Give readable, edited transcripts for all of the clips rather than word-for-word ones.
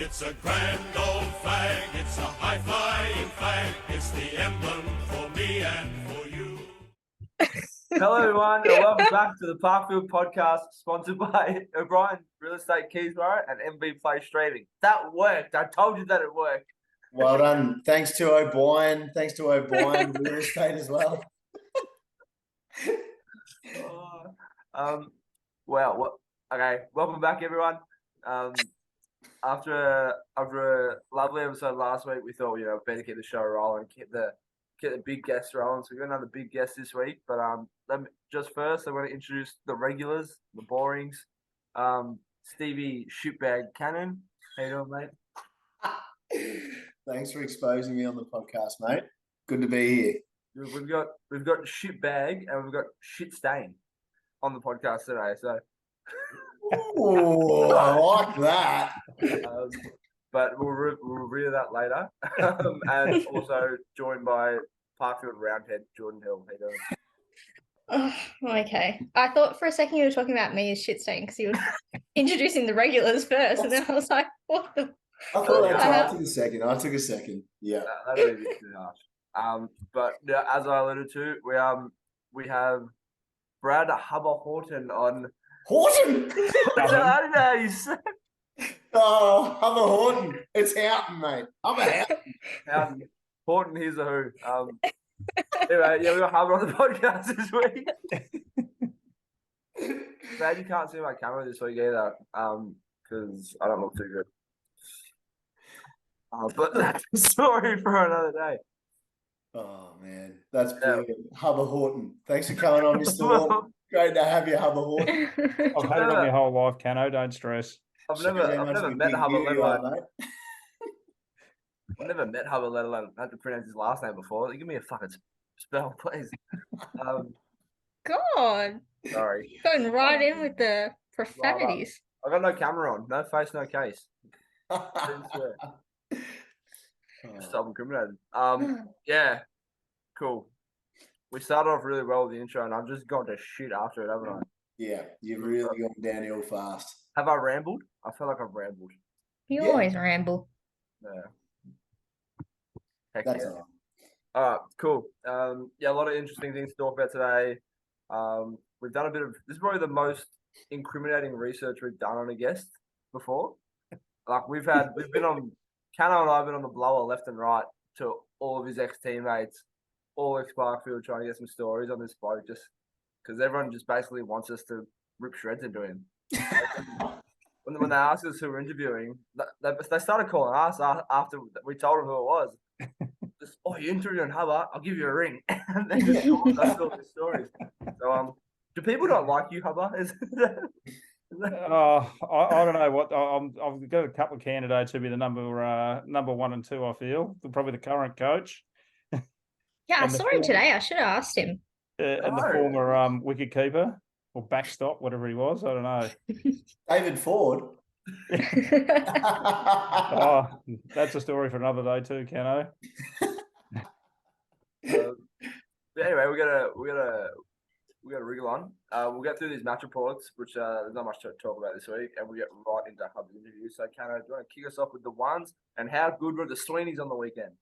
It's a grand old flag, it's a high-flying flag, it's the emblem for me and for you. Hello everyone and welcome back to the Parkfield podcast sponsored by O'Brien Real Estate Keysborough and MB Play Streaming. That worked. I told you that it worked. Well done. Thanks to O'Brien. Thanks to O'Brien Real Estate as well. Okay. Welcome back everyone. After a lovely episode last week, we thought better get the show rolling, get the big guests rolling. So we've got another big guest this week. But I want to introduce the regulars, the borings. Stevie Shitbag Cannon. How you doing, mate? Thanks for exposing me on the podcast, mate. Good to be here. We've got Shitbag and we've got Shit Stain on the podcast today. So, ooh, I like that. But we'll reveal that later. And also joined by Parkfield Roundhead Jordan Hill. How you doing? Oh, okay. I thought for a second you were talking about me as Shit Stain because you were introducing the regulars first, and then I was like, "What the?" I thought I took a second. Yeah. That'd be a bit too harsh. But as I alluded to, we have Brad Houghton on. Horton. I don't know how you say. Oh, Hubba Horton. It's Houghton, mate. Hubba Houghton. Horton, here's a who. Anyway, we got Hubba on the podcast this week. Glad you can't see my camera this week either, because I don't look too good. But that's a story for another day. Oh, man. That's brilliant. Hubba Horton. Thanks for coming on, Mr. Horton. Great to have you, Hubba Horton. I've had it on my whole life, Cano. Don't stress. I've never met Hubba, let alone had to pronounce his last name before. Give me a fucking spell, please. God. Sorry. Going right in with the profanities. I got no camera on. No face, no case. Self-incriminated. Yeah. Cool. We started off really well with the intro, and I've just gone to shit after it, haven't I? Yeah, you've really gone downhill fast. Have I rambled? I feel like I've rambled. You always ramble. Yeah. Heck That's yeah. all All right, cool. A lot of interesting things to talk about today. We've done this is probably the most incriminating research we've done on a guest before. Like we've been on, Cano and I have been on the blower left and right to all of his ex-teammates, all ex-Parkfield, trying to get some stories on this bloke just because everyone just basically wants us to rip shreds into him. When they asked us who we're interviewing, they started calling us after we told them who it was. Just, you're interviewing Hubba, I'll give you a ring. And then just told us all the stories. So, do people not like you, Hubba? I don't know what. I've got a couple of candidates to be the number 1 and 2. I feel probably the current coach. Yeah, I saw him today. I should have asked him. And the former wicket keeper or backstop, whatever he was. I don't know. David Ford. Oh, that's a story for another day too, Cano. Anyway, we gotta wriggle on. We'll get through these match reports, which there's not much to talk about this week, and we'll get right into Hub's interview. So, Cano, do you want to kick us off with the ones and how good were the Sweeneys on the weekend?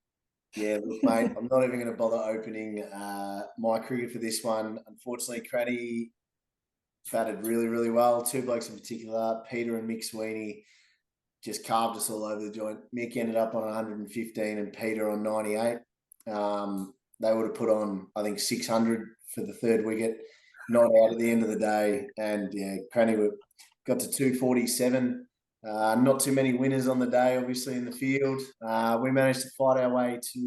Yeah, look, mate, I'm not even going to bother opening my cricket for this one. Unfortunately, Cranny batted really, really well. Two blokes in particular, Peter and Mick Sweeney, just carved us all over the joint. Mick ended up on 115 and Peter on 98. They would have put on, I think, 600 for the third wicket. Not out at the end of the day. And, yeah, Cranny got to 247. Not too many winners on the day, obviously, in the field. We managed to fight our way to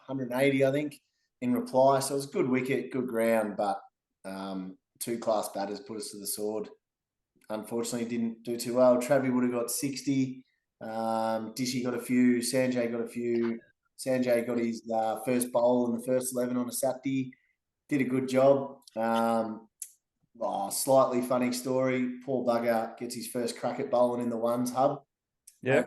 180, I think, in reply. So it was a good wicket, good ground, but two class batters put us to the sword. Unfortunately, didn't do too well. Travie would have got 60. Dishy got a few. Sanjay got a few. Sanjay got his first bowl in the first 11 on a Saturday. Did a good job. Slightly funny story. Poor bugger gets his first crack at bowling in the ones hub. Yeah.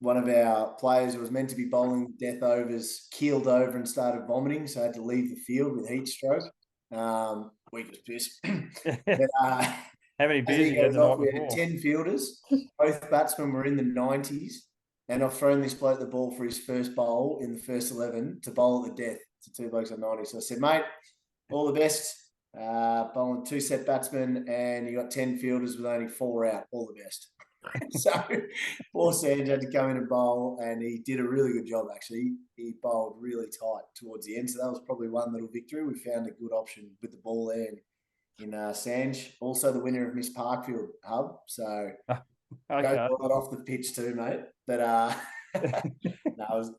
One of our players who was meant to be bowling death overs keeled over and started vomiting, so had to leave the field with heat stroke. We just pissed. But, How many As beers he you had goes the off, night we had before? 10 fielders. Both batsmen were in the 90s. And I've thrown this bloke the ball for his first bowl in the first 11 to bowl at the death to two blokes on 90. So I said, mate, all the best. Bowling 2 set batsmen, and you got 10 fielders with only 4 out. All the best. So poor Sanj had to come in and bowl, and he did a really good job, actually. He bowled really tight towards the end. So that was probably one little victory. We found a good option with the ball there in Sanj. Also the winner of Miss Parkfield Hub. So Okay. go right off the pitch too, mate. But no, that was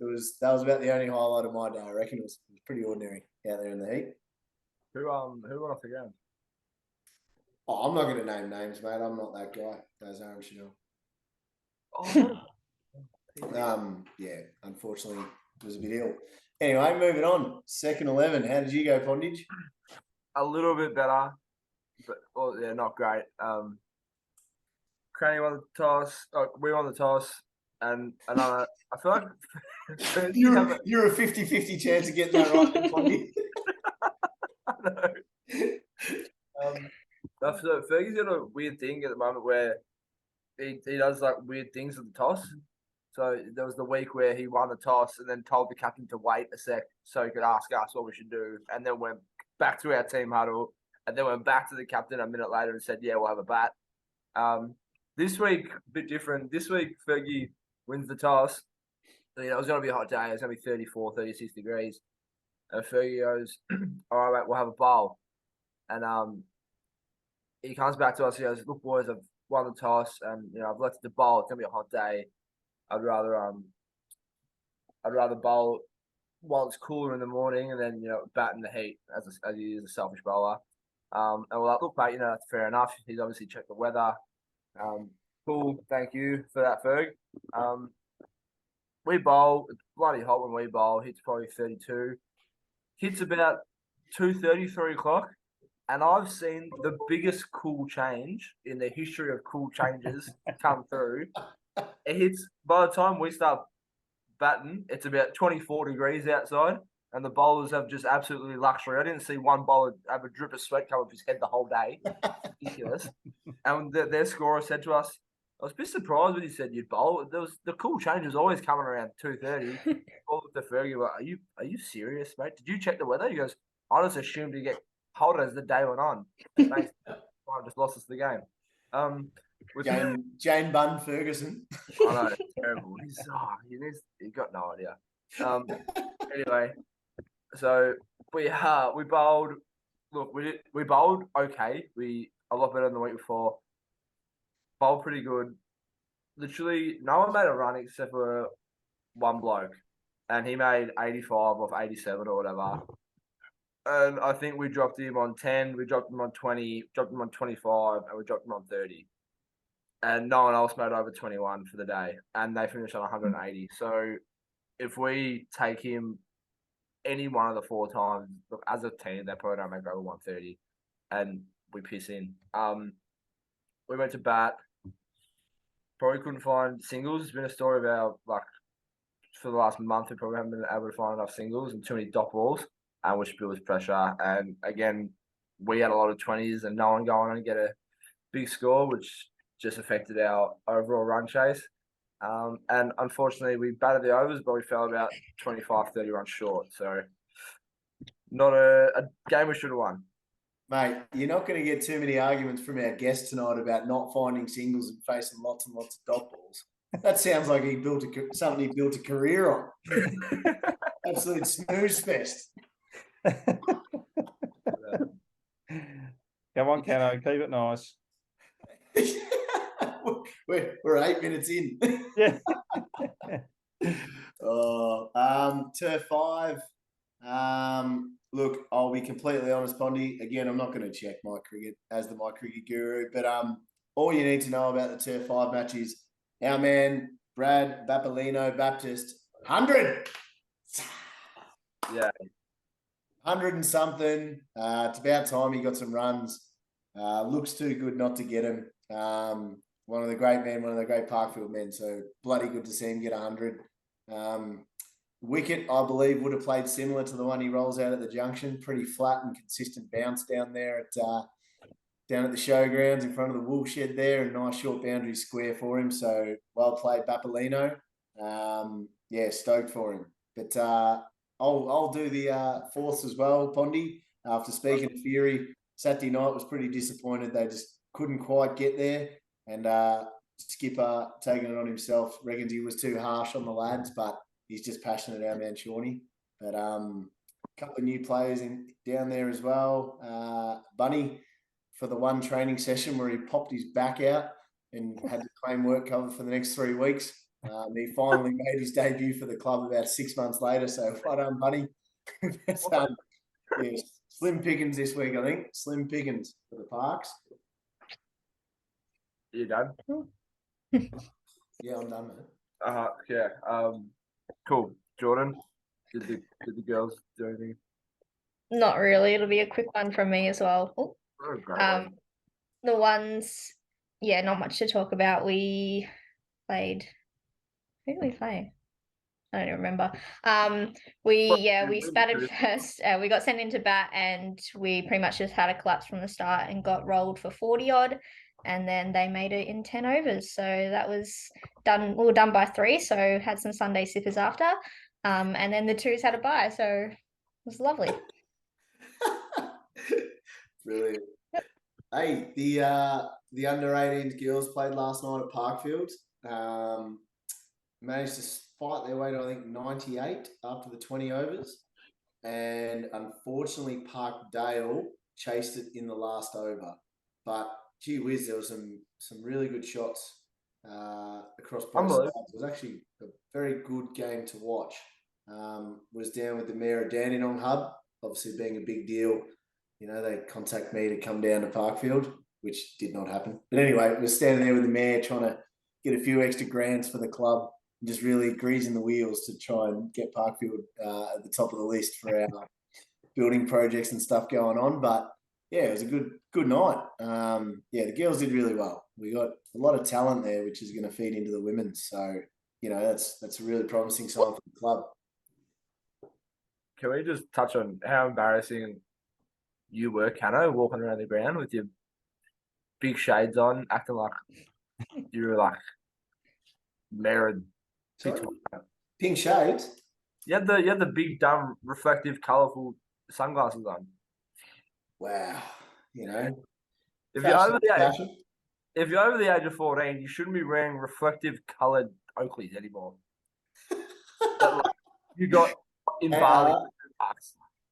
about the only highlight of my day. I reckon it was pretty ordinary out there in the heat. Who went off the ground? Oh, I'm not going to name names, mate. I'm not that guy. Those aren't Chanel. Oh, Yeah, unfortunately, it was a bit ill. Anyway, moving on. Second 11. How did you go, Pondage? a little bit better, but yeah, not great. Cranny won the toss. We won the toss, and another. I feel like You're a 50-50 chance of getting that right, Pondage. I know. So Fergie's got a weird thing at the moment where he does like weird things at the toss. So there was the week where he won the toss and then told the captain to wait a sec so he could ask us what we should do, and then went back to our team huddle, and then went back to the captain a minute later and said, "Yeah, we'll have a bat." This week, a bit different. This week, Fergie wins the toss. You know, it was going to be a hot day. It was going to be 34, 36 degrees. And Fergie goes, "All right, mate, we'll have a bowl." And he comes back to us. He goes, "Look, boys, I've won the toss, and you know, I've left the bowl. It's going to be a hot day. I'd rather bowl while it's cooler in the morning, and then bat in the heat as he is a selfish bowler." And we're like, "Look, mate, that's fair enough. He's obviously checked the weather. Cool, thank you for that, Ferg." We bowl. It's bloody hot when we bowl. Hits probably 32. Hits about 2:30, 3 o'clock. And I've seen the biggest cool change in the history of cool changes come through. It hits, by the time we start batting, it's about 24 degrees outside, and the bowlers have just absolutely luxury. I didn't see one bowler have a drip of sweat come off his head the whole day. Ridiculous. And their scorer said to us, I was a bit surprised when he said you'd bowl. There was the cool change was always coming around 2:30. All the Fergie, like, are you serious, mate? Did you check the weather? He goes, I just assumed he'd get colder as the day went on. Thanks. I just lost us the game. Jane Bunn Ferguson. I know, it's terrible. He's got no idea. Anyway, so we bowled. Look, we bowled okay. A lot better than the week before. Bowled pretty good. Literally, no one made a run except for one bloke, and he made 85 off 87 or whatever. And I think we dropped him on 10, we dropped him on 20, dropped him on 25, and we dropped him on 30. And no one else made over 21 for the day, and they finished on 180. So if we take him any one of the 4 times, look, as a team, they probably don't make over 130, and we piss in. We went to bat. Probably couldn't find singles. It's been a story about, like, for the last month, we probably haven't been able to find enough singles and too many dot balls, which builds pressure. And again, we had a lot of 20s and no one going on and get a big score, which just affected our overall run chase. And unfortunately, we batted the overs, but we fell about 25, 30 runs short. So not a game we should have won. Mate, you're not going to get too many arguments from our guest tonight about not finding singles and facing lots and lots of dot balls. That sounds like something he built a career on. Absolute snooze fest. Come on, Cano, keep it nice. We're 8 minutes in. Yeah. Turf 5. Look, I'll be completely honest, Pondy. Again, I'm not going to check my cricket as the my cricket guru, but all you need to know about the Turf 5 match is our man Brad Baptist 100. Yeah. 100 and something. It's about time he got some runs. Looks too good not to get him. One of the great men, one of the great Parkfield men. So bloody good to see him get 100. Wicket, I believe, would have played similar to the one he rolls out at the junction. Pretty flat and consistent bounce down there down at the showgrounds in front of the wool shed there, and nice short boundary square for him. So well played, Bapolino. Yeah, stoked for him. But I'll do the fourths as well, Pondy. After speaking to Fury, Saturday night was pretty disappointed. They just couldn't quite get there, and Skipper taking it on himself. Reckons he was too harsh on the lads, but he's just passionate, our man Shawnee. But a couple of new players down there as well. Bunny for the one training session where he popped his back out and had to claim work cover for the next 3 weeks. He finally made his debut for the club about 6 months later. So well done, Bunny. Yeah, slim pickings this week, I think. Slim pickings for the Parks. You done? Yeah, I'm done, mate. Yeah. Cool. Jordan, did the girls do anything? Not really. It'll be a quick one from me as well. Oh, Oh, great one. the ones, yeah, not much to talk about. We played. Who did we play? I don't even remember. We spatted first. We got sent into bat, and we pretty much just had a collapse from the start and got rolled for 40 odd, and then they made it in 10 overs. So that was done. We were done by 3, so had some Sunday sippers after. And then the twos had a bye, so it was lovely. Brilliant. Hey, the under 18s girls played last night at Parkfield. Managed to fight their way to, I think, 98 after the 20 overs. And unfortunately, Parkdale chased it in the last over. But gee whiz, there was some really good shots across both sides. It was actually a very good game to watch. Was down with the mayor of Dandenong Hub, obviously being a big deal. You know, they contact me to come down to Parkfield, which did not happen. But anyway, we're standing there with the mayor trying to get a few extra grants for the club, and just really greasing the wheels to try and get Parkfield at the top of the list for our building projects and stuff going on. But yeah, it was a good night. Yeah, the girls did really well. We got a lot of talent there, which is going to feed into the women's. So, you know, that's a really promising sign for the club. Can we just touch on how embarrassing you were, Cano, walking around the ground with your big shades on, acting like you were like married. Pink shades? You had the big, dumb, reflective, colourful sunglasses on. Wow. You know, if you're over the age of 14, you shouldn't be wearing reflective coloured Oakleys anymore. You got in Bali.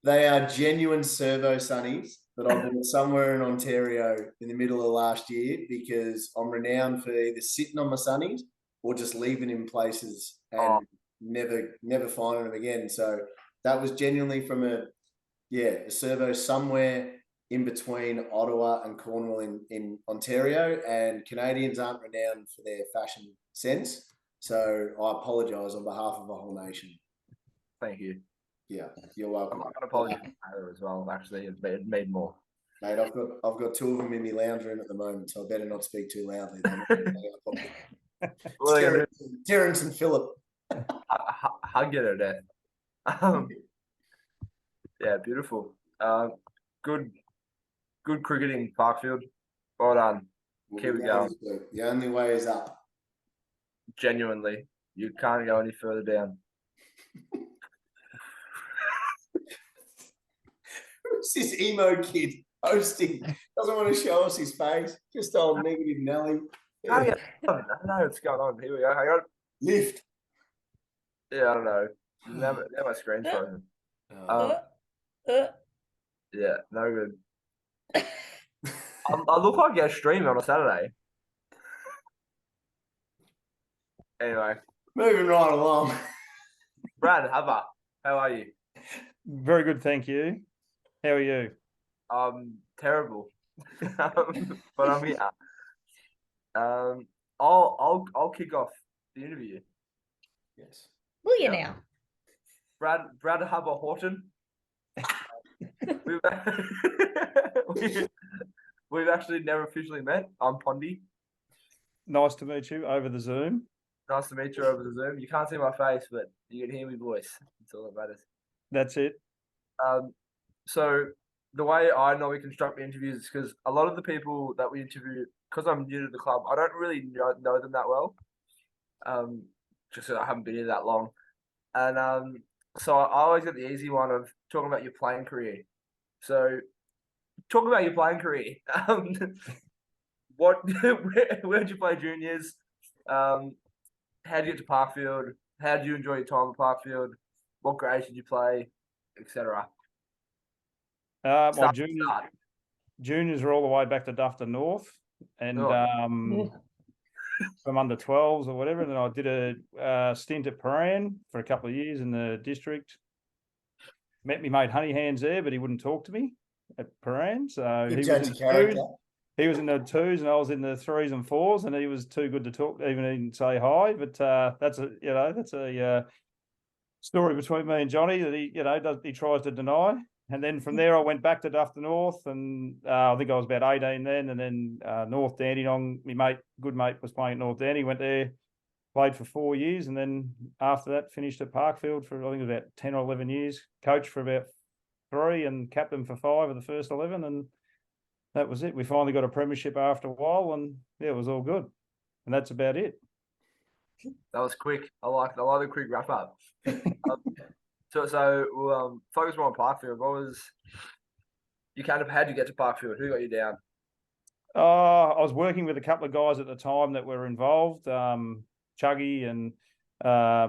They are genuine servo sunnies that I bought somewhere in Ontario in the middle of last year, because I'm renowned for either sitting on my sunnies or just leaving in places and never finding them again. So that was genuinely from a servo somewhere in between Ottawa and Cornwall in Ontario, and Canadians aren't renowned for their fashion sense. So I apologise on behalf of the whole nation. Thank you. Yeah, you're welcome. I'm not going to apologise as well. Actually, it made more. Mate, I've got 2 of them in my lounge room at the moment, so I better not speak too loudly. Terrence and Phillip. Hug it at that. Yeah, beautiful. Good cricketing, Parkfield. Well done. Keep it going. The only way is up. Genuinely, you can't go any further down. Who's this emo kid hosting? Doesn't want to show us his face. Just old negative Nelly. I don't know what's going on. Here we go. Hang on. Lift. Yeah, I don't know. Now my screen's frozen. Yeah, no good. I look like a streamer on a Saturday. Anyway. Moving right along. Brad Houghton, how are you? Very good, thank you. How are you? Terrible. But I'm here. I'll kick off the interview. Yes. Will you now? Brad Houghton. We've actually never officially met. I'm Poddy. Nice to meet you over the Zoom. Nice to meet you over the Zoom. You can't see my face, but you can hear my voice. That's all that matters. That's it. So the way I normally construct my interviews is because a lot of the people that we interview, because I'm new to the club, I don't really know them that well. Just 'cause I haven't been here that long, and so I always get the easy one of talking about your playing career. So, talk about your playing career. Where'd you play juniors? How'd you get to Parkfield? How did you enjoy your time at Parkfield? What grades did you play, etc. My Start. juniors are all the way back to Dufton North, and Oh. from under 12s or whatever. And then I did a stint at Paran for a couple of years in the district. Met me mate Honey Hands there, but he wouldn't talk to me at Paran. So Good he judge was of in character. twos. He was in the 2s, and I was in the 3s and 4s, and he was too good to talk, even say hi. But that's a story between me and Johnny that he tries to deny. And then from there, I went back to Dufton North, and I think I was about 18 then. And then North Dandenong, my good mate, was playing at North Dandenong. Went there, played for 4 years, and then after that, finished at Parkfield for I think it was about 10 or 11 years. Coached for about 3 and captain for 5 of the first 11, and that was it. We finally got a premiership after a while, and yeah, it was all good. And that's about it. That was quick. I like the quick wrap up. So we'll focus more on Parkfield. How'd you get to Parkfield? Who got you down? I was working with a couple of guys at the time that were involved, Chuggy and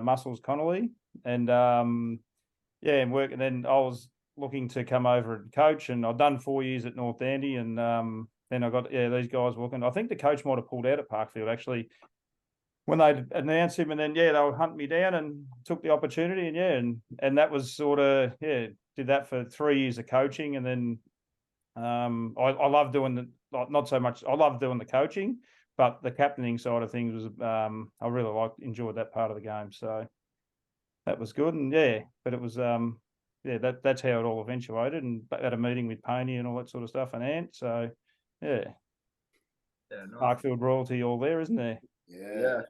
Muscles Connolly, and and work. And then I was looking to come over and coach, and I'd done 4 years at North Andy, and then I got these guys working. I think the coach might have pulled out at Parkfield actually when they announced him, and then they were hunting me down and took the opportunity, and that was sort of did that for 3 years of coaching, and then I love doing not so much. I love doing the coaching, but the captaining side of things was I really enjoyed that part of the game, so that was good. And but it was that's how it all eventuated, and had a meeting with Pony and all that sort of stuff, and Ant. So nice. Parkfield royalty all there, isn't there? Yeah.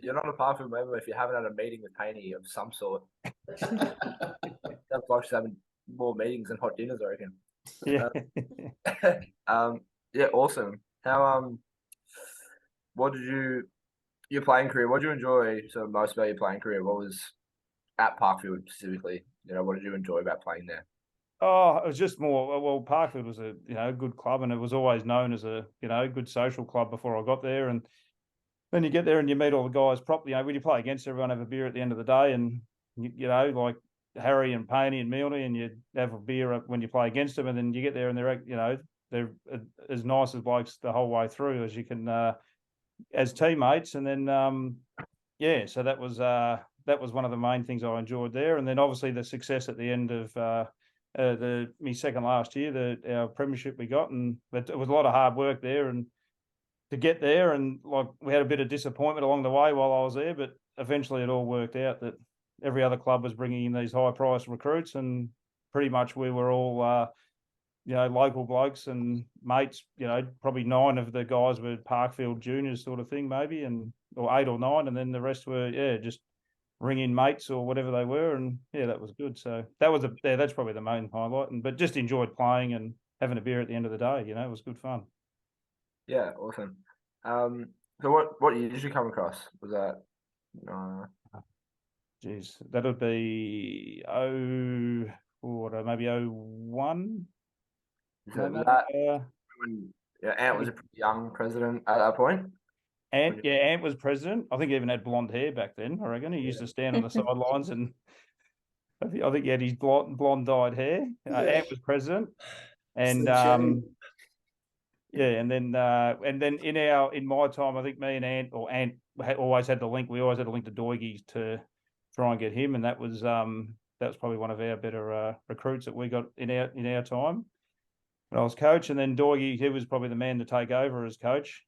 You're not a Parkfield member if you haven't had a meeting with Pony of some sort. That bloke's having more meetings than hot dinners, I reckon. Yeah. Awesome. How what did your playing career? What did you enjoy most about your playing career? What was at Parkfield specifically? What did you enjoy about playing there? Oh, it was just more. Well, Parkfield was a good club, and it was always known as a good social club before I got there. And then you get there and you meet all the guys properly. When you play against everyone, have a beer at the end of the day, and like Harry and Payne and Milne, and you have a beer when you play against them, and then you get there and they're as nice as blokes the whole way through as you can as teammates. And then so that was one of the main things I enjoyed there. And then obviously the success at the end of my second last year, our premiership we got, and it was a lot of hard work there and to get there, and like we had a bit of disappointment along the way while I was there, but eventually it all worked out that every other club was bringing in these high priced recruits, and pretty much we were all local blokes and mates. Probably 9 of the guys were Parkfield juniors sort of thing, maybe, or 8 or 9, and then the rest were just ring in mates or whatever they were, and that was good. So that was that's probably the main highlight, but just enjoyed playing and having a beer at the end of the day. It was good fun. Yeah, awesome. So what year did you come across? Was that Geez, that would be maybe 01. When Ant was a pretty young president at that point? Ant was president. I think he even had blonde hair back then. I reckon he used to stand on the sidelines, and I think he had his blonde dyed hair. Ant was president, and and then in my time, I think me and Ant always had the link. We always had a link to Doigie to try and get him, and that was probably one of our better recruits that we got in our time when I was coach. And then Doigie, he was probably the man to take over as coach.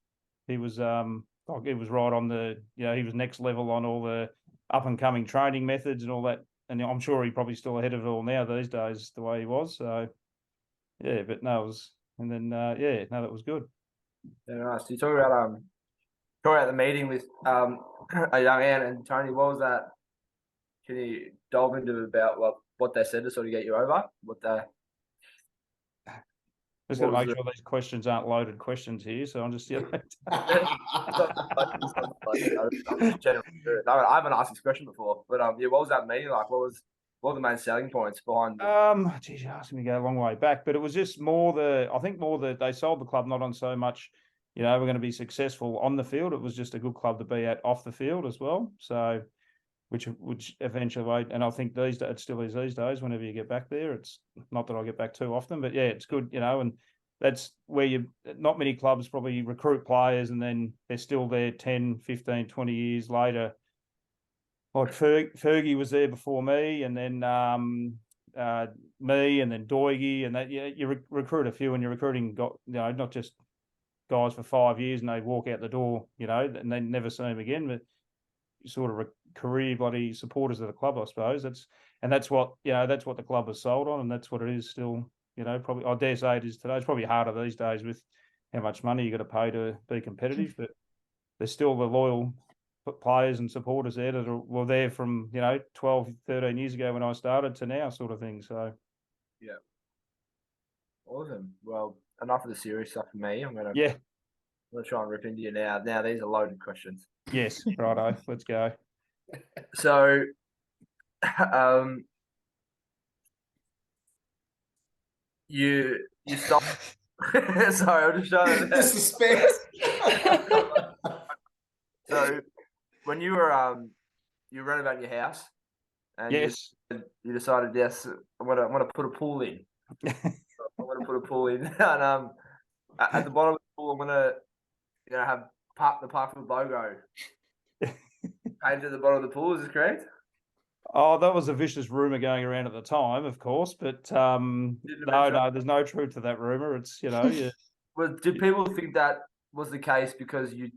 He was he was right on the he was next level on all the up and coming training methods and all that. And I'm sure he's probably still ahead of it all now these days, the way he was. So but no, it was. And then that was good. Yeah, nice. So you talk about the meeting with a young Ant and Tony. What was that? Can you delve into about what they said to sort of get you over? Just What got to was make sure these questions aren't loaded questions here. So I'm just, I'm just generally curious. I haven't asked this question before, but yeah, what was that mean? Like, what were the main selling points behind? Geez, you're asking me to go a long way back, but it was just I think more that they sold the club not on so much, we're going to be successful on the field. It was just a good club to be at off the field as well. So, which eventually, and I think it still is these days. Whenever you get back there, it's not that I get back too often, but yeah, it's good, and that's where not many clubs probably recruit players and then they're still there 10, 15, 20 years later. Like Fergie was there before me, and then me, and then Doigy, and that. You recruit a few, and you're recruiting, not just guys for 5 years, and they walk out the door, and they never see them again. But sort of career bloody supporters of the club, I suppose. That's what the club was sold on, and that's what it is still. Probably I dare say it is today. It's probably harder these days with how much money you got to pay to be competitive, but there's still the loyal players and supporters there that were there from 12, 13 years ago when I started to now, sort of thing. So Yeah. Awesome. Well, enough of the serious stuff for me. I'm gonna try and rip into you now. Now these are loaded questions. Yes, righto. Let's go. So, you stop. Sorry, I'm just trying to. The suspense. So, when you were you renovating your house, and Yes. you decided, yes, I want to put a pool in. I want to put a pool in, and at the bottom of the pool, I'm gonna have the Parkfield logo painted at the bottom of the pool. Is this correct? Oh, that was a vicious rumor going around at the time, of course, but no, there's no truth to that rumor. It's Well, did people think that was the case because you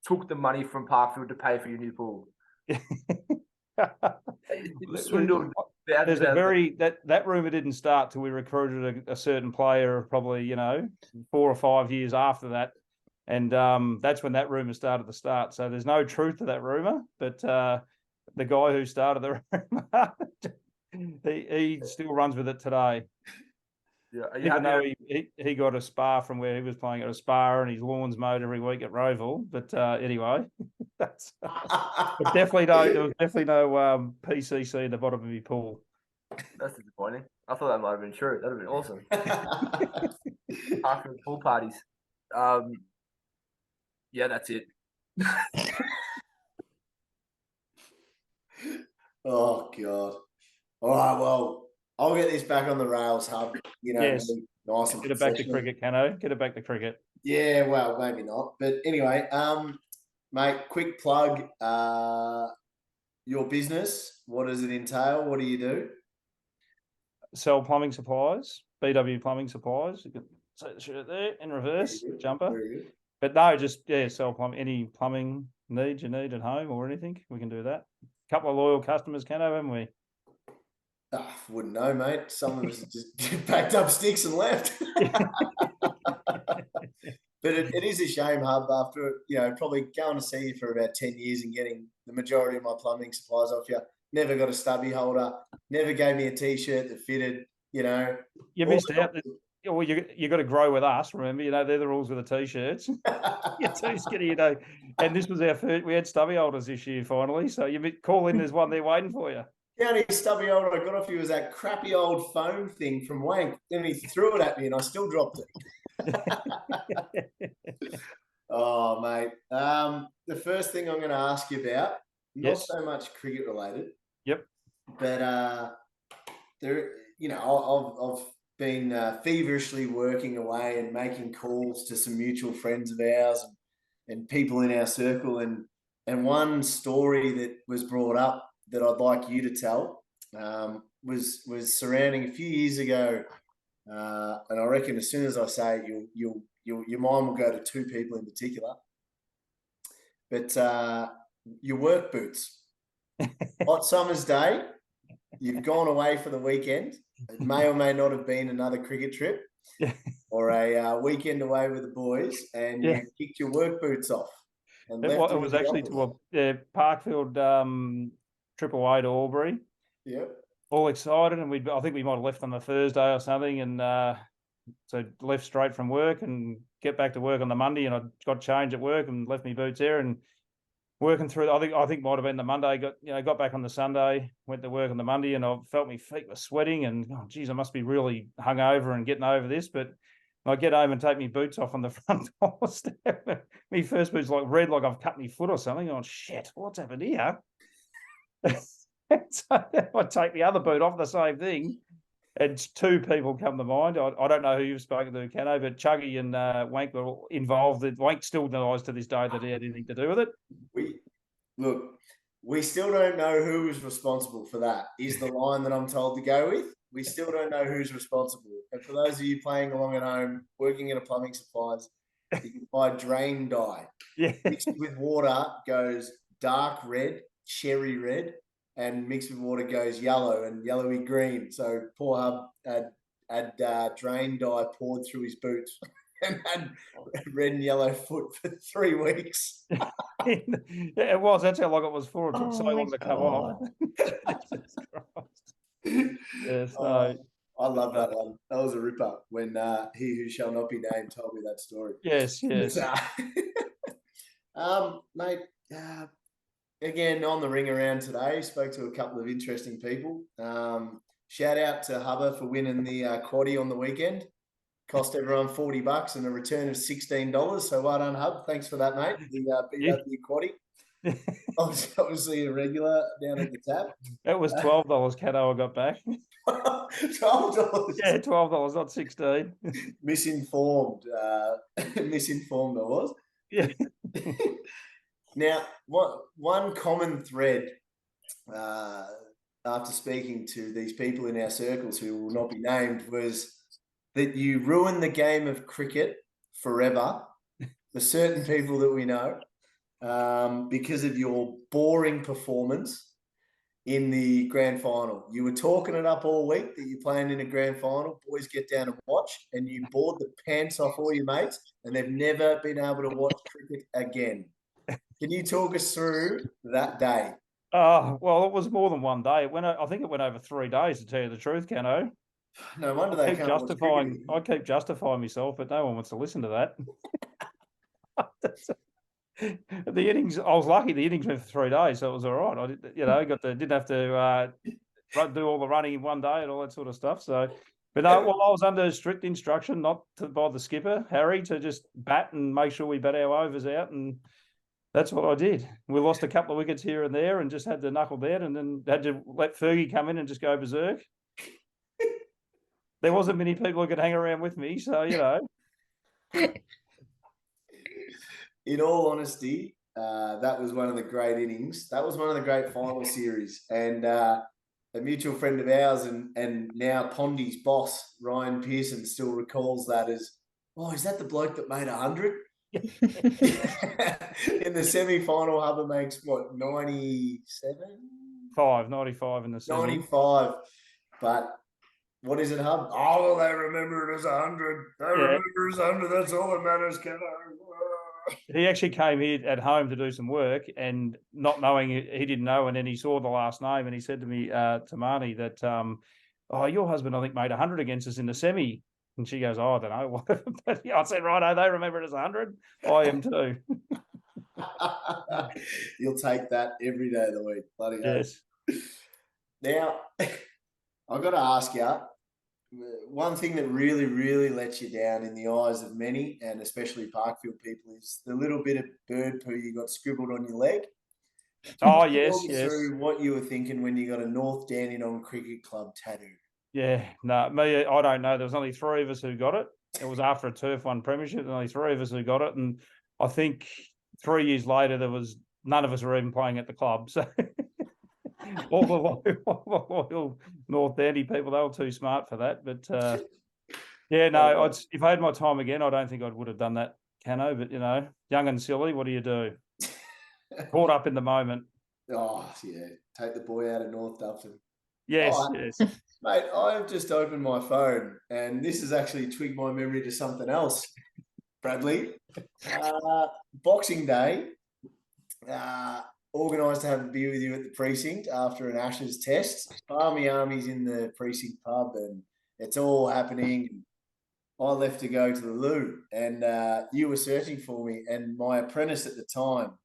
took the money from Parkfield to pay for your new pool? Swindled. There's that rumor didn't start till we recruited a certain player, probably 4 or 5 years after that, and that's when that rumor started to start. So there's no truth to that rumor, but the guy who started the rumor, he still runs with it today. Yeah, even though he got a spa from where he was playing at a spa, and his lawn's mowed every week at Roval. But anyway, that's but definitely no. There was definitely no PCC in the bottom of my pool. That's disappointing. I thought that might have been true. That'd have been awesome. After the pool parties. Yeah, that's it. Oh God! All right, well, I'll get this back on the rails, Hub. Yes. Really nice and Get it back to cricket, Cano. Get it back to cricket. Yeah, well, maybe not, but anyway, mate, quick plug. Your business. What does it entail? What do you do? Sell plumbing supplies, BW Plumbing Supplies. You can see the shirt there in reverse, jumper. Very good. But no, just sell plumbing. Any plumbing needs you need at home or anything, we can do that. A couple of loyal customers, Cano, haven't we? Wouldn't know, mate. Some of us just packed up sticks and left. But it is a shame, Hub, after probably going to see you for about 10 years and getting the majority of my plumbing supplies off you. Never got a stubby holder. Never gave me a T-shirt that fitted. You missed out. Well, you got to grow with us. Remember, they're the rules with the T-shirts. You're too skinny, And this was our first. We had stubby holders this year finally. So you call in. There's one there waiting for you. The only stubby holder I got off you was that crappy old foam thing from Wank. Then he threw it at me and I still dropped it. Oh, mate. The first thing I'm going to ask you about, not so much cricket related. Yep. But I've been feverishly working away and making calls to some mutual friends of ours and people in our circle. And one story that was brought up that I'd like you to tell was surrounding a few years ago, and I reckon as soon as I say it, your mind will go to two people in particular. But your work boots, hot summer's day, you've gone away for the weekend. It may or may not have been another cricket trip or a weekend away with the boys, and you kicked your work boots off. And it was actually to a Parkfield trip away to Albury. Yep. All excited, and I think we might have left on the Thursday or something, and So left straight from work and get back to work on the Monday, and I got changed at work and left my boots there and working through. I think might have been the Monday. Got back on the Sunday, went to work on the Monday, and I felt my feet were sweating, and geez, I must be really hungover and getting over this. But I get home and take my boots off on the front doorstep. My first boots like red, like I've cut my foot or something. Oh shit, what's happened here? So I take the other boot off, the same thing. And two people come to mind. I don't know who you've spoken to, Cano, but Chuggy and Wank were involved. Wank still denies to this day that he had anything to do with it. We still don't know who was responsible for that, is the line that I'm told to go with. We still don't know who's responsible. And for those of you playing along at home, working in a plumbing supplies, you can buy drain dye. Yeah. Mixed with water goes dark red, cherry red, and mixed with water goes yellow and yellowy green. So poor Hub had drain dye poured through his boots and had red and yellow foot for 3 weeks. Yeah, it was. That's how long it was for. It took so long to come off. Yes, no. I love that one. That was a ripper when he who shall not be named told me that story. Yes. Mate, again, on the ring around today, spoke to a couple of interesting people. Shout out to Hubba for winning the quaddie on the weekend. Cost everyone $40 and a return of $16. So well done, Hub. Thanks for that, mate. The BW quaddie. Obviously a regular down at the tap. It was $12, Cano, I got back. $12. Yeah, $12, not 16. Misinformed. Misinformed I was. Yeah. Now, one common thread after speaking to these people in our circles who will not be named was that you ruin the game of cricket forever for certain people that we know because of your boring performance in the grand final. You were talking it up all week that you're playing in a grand final. Boys get down and watch, and you bored the pants off all your mates, and they've never been able to watch cricket again. Can you talk us through that day? Well, it was more than one day. I think it went over 3 days, to tell you the truth, Cano. No wonder they can't justifying. I keep justifying myself, but no one wants to listen to that. The innings, I was lucky. The innings went for 3 days, so it was all right. I didn't have to do all the running in one day and all that sort of stuff. So, but no, well, I was under strict instruction by the skipper Harry to just bat and make sure we bat our overs out, and that's what I did. We lost a couple of wickets here and there, and just had to knuckle down, and then had to let Fergie come in and just go berserk. There wasn't many people who could hang around with me, so In all honesty, that was one of the great innings. That was one of the great final series. And a mutual friend of ours and now Pondy's boss, Ryan Pearson, still recalls that as, is that the bloke that made 100? In the semi-final, Hubba makes, 97? 95 in the semi. 95. But what is it, Hub? Oh, they remember it as 100. They remember it as 100. That's all that matters, Kevin. He actually came here at home to do some work, and not knowing, he didn't know, and then he saw the last name, and he said to me, to Marnie, that, your husband, I think, made 100 against us in the semi. And she goes, I don't know. But I said, righto, they remember it as 100. I am too. You'll take that every day of the week. Bloody hell. Yes. Now, I've got to ask you, one thing that really, really lets you down in the eyes of many, and especially Parkfield people, is the little bit of bird poo you got scribbled on your leg. Oh, yes. Talk me through what you were thinking when you got a North Dandenong Cricket Club tattoo. Yeah, no, me, I don't know. There was only 3 of us who got it. It was after a Turf 1 Premiership. There were only 3 of us who got it. And I think 3 years later, none of us were even playing at the club. So all the loyal North Dandy people, they were too smart for that. But if I had my time again, I don't think I would have done that, Cano. But, young and silly, what do you do? Caught up in the moment. Oh, yeah. Take the boy out of North Dufferin. Yes, yes. Mate, I've just opened my phone, and this has actually twigged my memory to something else, Bradley. Boxing Day, organised to have a beer with you at the precinct after an Ashes test. Army's in the precinct pub, and it's all happening. I left to go to the loo, and you were searching for me, and my apprentice at the time,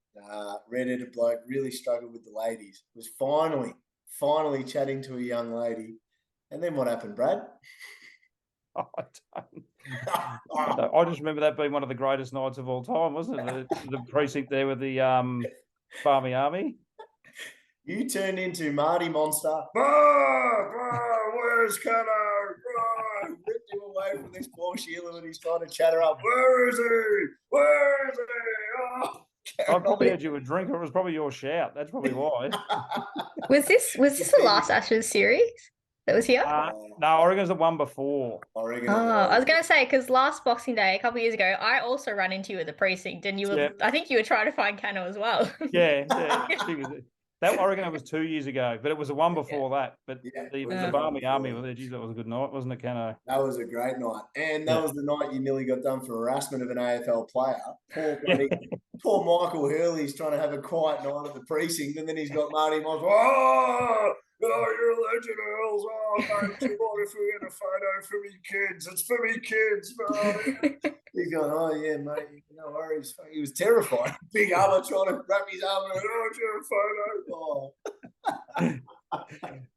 red-headed bloke, really struggled with the ladies, was finally chatting to a young lady. And then what happened, Brad? I don't- I just remember that being one of the greatest nights of all time, wasn't it? The precinct there with the Barmy Army. You turned into Marty Monster. Where's Cano? Ripped him away from this poor Sheila and he's trying to chat her up. Where is he? Where is he? Oh, I probably had you a drink, or it was probably your shout. That's probably why. Was this the last Ashes series that was here? No, I reckon it was the one before. I was going to say, because last Boxing Day, a couple of years ago, I also ran into you at the precinct, and you were, I think you were trying to find Cano as well. Yeah. That I reckon it was 2 years ago, but it was the one before that. But the Barmy Army was there. Geez, that was a good night, wasn't it, Cano? That was a great night. And that was the night you nearly got done for harassment of an AFL player. Poor Michael Hurley's trying to have a quiet night at the precinct, and then he's got Marty Moss. Oh, you're a legend, Earls. Oh, mate, do you mind if we get a photo for me kids? It's for me kids. He's going, oh, yeah, mate, no worries. He was terrified. Big Albert trying to wrap his arm around, a photo.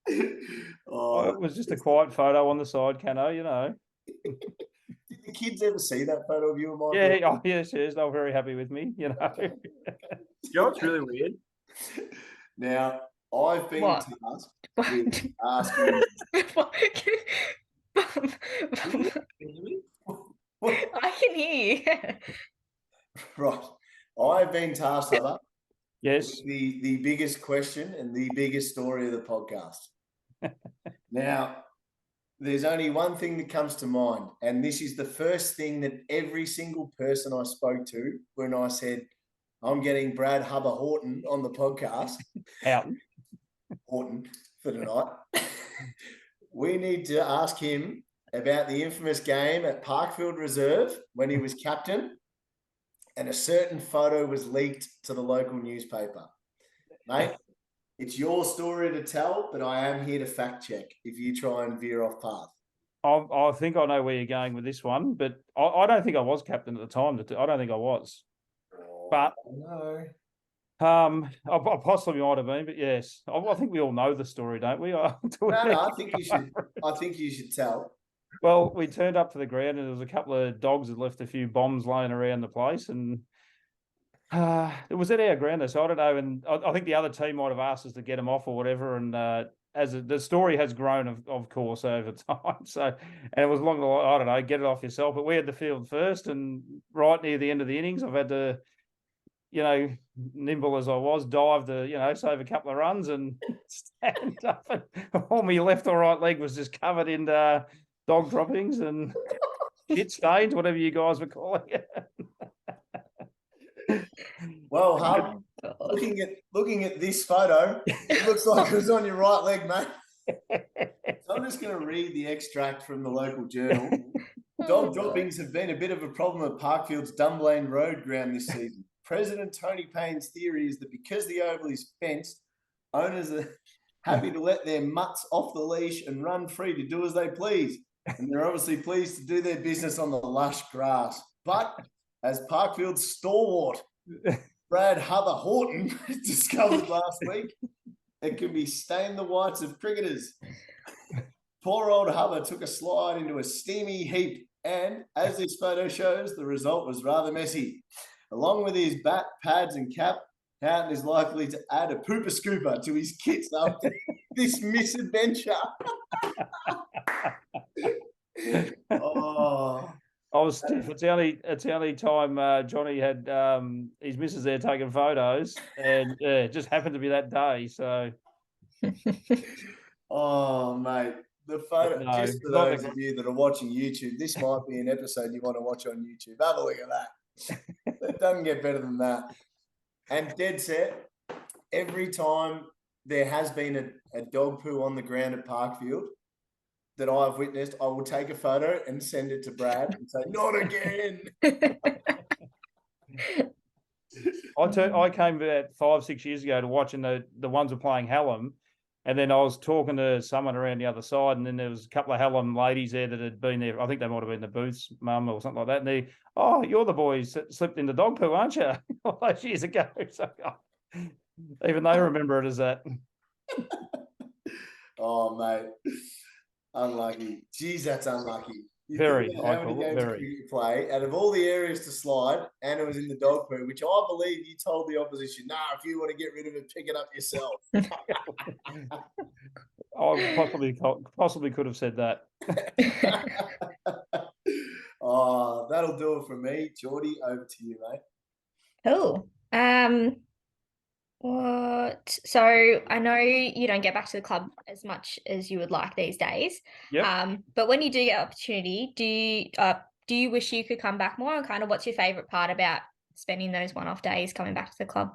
It was just a quiet photo on the side, Cano, you know. Did the kids ever see that photo of you and Michael? Yeah, yes, they were very happy with me, you know. You know what's really weird? Now, I've been tasked with asking. I can hear you. Right. I've been tasked, Hubba, Yes. with the biggest question and the biggest story of the podcast. Now, there's only one thing that comes to mind, and this is the first thing that every single person I spoke to when I said, I'm getting Brad Houghton on the podcast. Houghton for tonight. We need to ask him about the infamous game at Parkfield Reserve when he was captain, and a certain photo was leaked to the local newspaper. Mate, it's your story to tell, but I am here to fact check if you try and veer off path. I think I know where you're going with this one, but I don't think I was captain at the time. I don't think I was. But no. I possibly might have been, but yes, I think we all know the story, don't we? No, I think you should. I think you should tell. Well, we turned up to the ground, and there was a couple of dogs that left a few bombs laying around the place, and it was at our ground, so I don't know. And I think the other team might have asked us to get them off or whatever. And the story has grown, of course, over time. So, and it was along the line, I don't know, get it off yourself. But we had the field first, and right near the end of the innings, I've had to, you know, nimble as I was, dive to, you know, save a couple of runs and stand up. And all my left or right leg was just covered in dog droppings and shit stains, whatever you guys were calling it. Well, Hub, looking at this photo, it looks like it was on your right leg, mate. So I'm just going to read the extract from the local journal. Dog droppings have been a bit of a problem at Parkfield's Dunblane Road ground this season. President Tony Payne's theory is that because the oval is fenced, owners are happy to let their mutts off the leash and run free to do as they please. And they're obviously pleased to do their business on the lush grass. But as Parkfield's stalwart Brad Houghton discovered last week, it can be stained the whites of cricketers. Poor old Hubba took a slide into a steamy heap, and as this photo shows, the result was rather messy. Along with his bat, pads, and cap, Houghton is likely to add a pooper scooper to his kits after this misadventure. Oh. I was stiff. It's the only time Johnny had his missus there taking photos, and it just happened to be that day. So, oh mate, the photo. No, just for those of you that are watching YouTube, this might be an episode you want to watch on YouTube. Have a look at that. It doesn't get better than that. And dead set, every time there has been a dog poo on the ground at Parkfield that I've witnessed, I will take a photo and send it to Brad and say, not again. I came about 5-6 years ago to watching the ones who were playing Hallam, And then I was talking to someone around the other side, and then there was a couple of Helen ladies there that had been there. I think they might have been the Booths mum or something like that. And they, oh, you're the boy who slipped in the dog poo, aren't you? All those years ago. So, even they remember it as that. Oh, mate. Unlucky. Jeez, that's unlucky. You think Very, about I how many call it, games of very. cricket you play, out of all the areas to slide, and it was in the dog poo, which I believe you told the opposition, nah, if you want to get rid of it, pick it up yourself. I possibly could have said that. Oh, that'll do it for me. Geordie, over to you, mate. Cool. What? So I know you don't get back to the club as much as you would like these days. Yep. But when you do get opportunity, do you wish you could come back more? And kind of what's your favorite part about spending those one-off days coming back to the club?